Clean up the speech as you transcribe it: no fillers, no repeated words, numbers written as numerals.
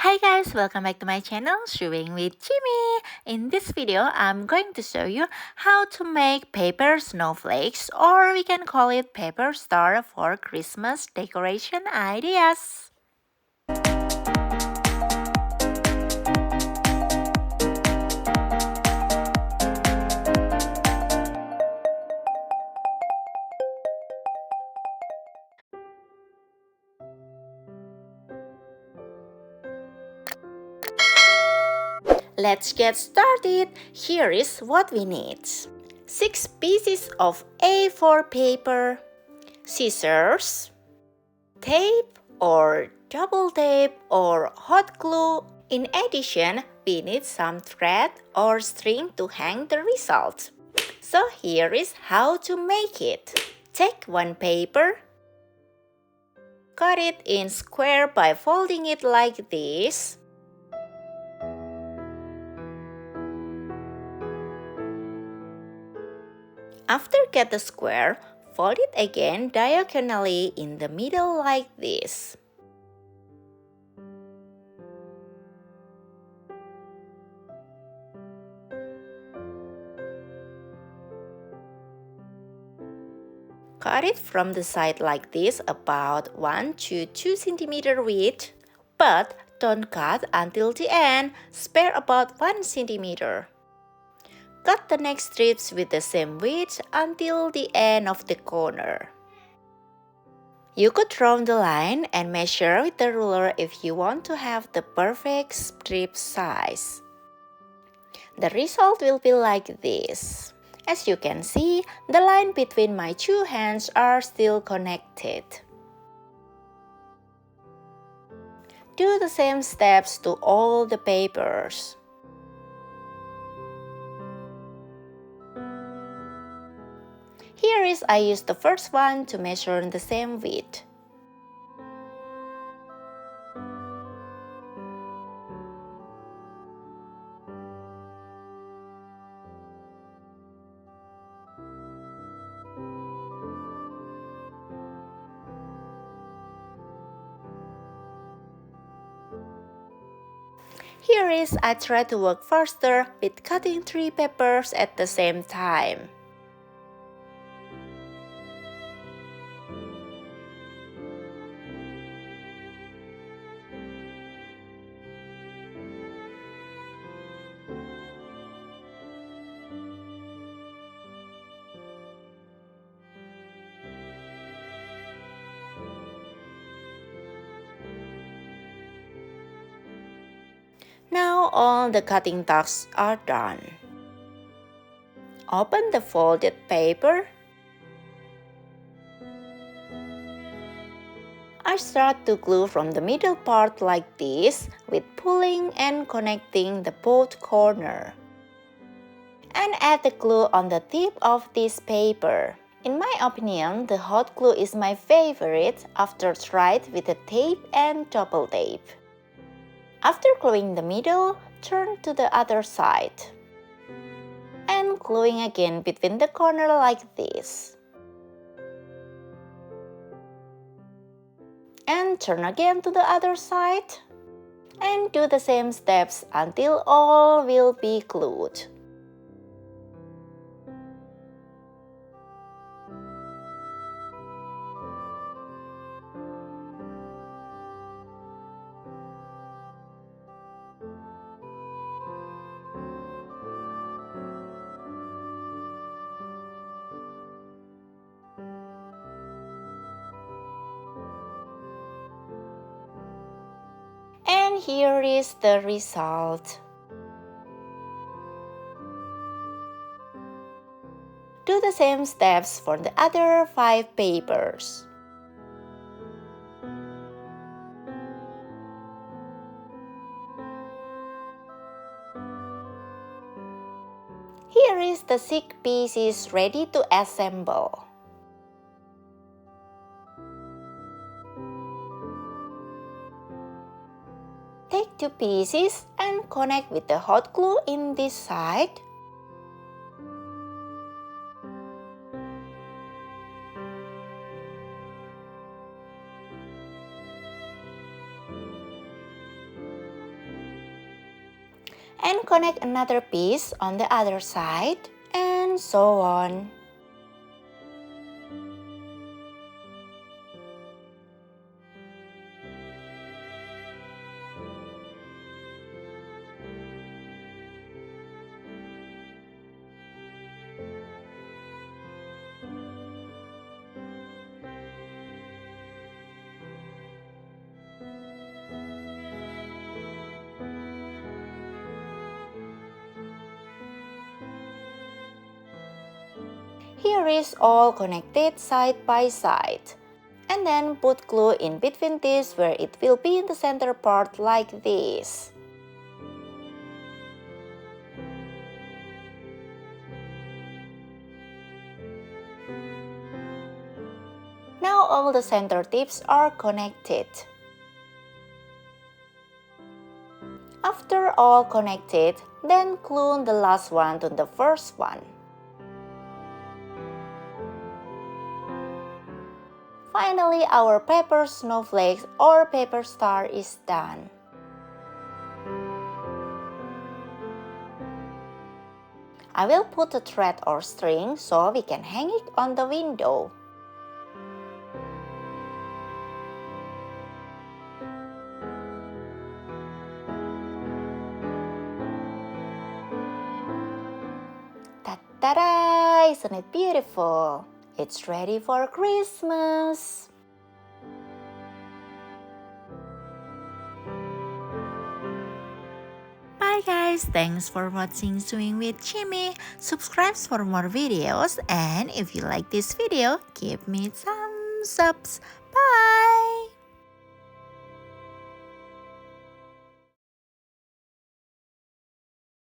Hi guys, welcome back to my channel, Chewing with Jimmy. In this video, I'm going to show you how to make paper snowflakes, or we can call it paper star for Christmas decoration ideas. Let's get started. Here is what we need. 6 pieces of A4 paper, scissors, tape or double tape or hot glue. In addition, we need some thread or string to hang the result. So here is how to make it. Take one paper, cut it in square by folding it like this. After cut the square, fold it again diagonally in the middle like this. Cut it from the side like this, about 1 to 2 cm width, but don't cut until the end, spare about 1 cm. Cut the next strips with the same width until the end of the corner. You could draw the line and measure with the ruler if you want to have the perfect strip size. The result will be like this. As you can see, the line between my two hands are still connected. Do the same steps to all the papers. Here is I used the first one to measure the same width. Here is I try to work faster with cutting 3 papers at the same time. Now all the cutting tasks are done. Open the folded paper. I start to glue from the middle part like this, with pulling and connecting the both corners. And add the glue on the tip of this paper. In my opinion, the hot glue is my favorite after tried with the tape and double tape. After gluing the middle, turn to the other side. And gluing again between the corner like this. And turn again to the other side. And do the same steps until all will be glued. And here is the result. Do the same steps for the other 5 papers. Here is the 6 pieces ready to assemble. Take 2 pieces and connect with the hot glue in this side. And connect another piece on the other side, and so on. Here is all connected side by side. And then put glue in between this where it will be in the center part like this. Now all the center tips are connected. After all connected, then glue the last one to the first one. Finally, our paper snowflakes or paper star is done. I will put a thread or string so we can hang it on the window. Ta-da! Isn't it beautiful? It's ready for Christmas! Bye guys, thanks for watching Sewing with Jimmy. Subscribe for more videos, and if you like this video, give me thumbs up.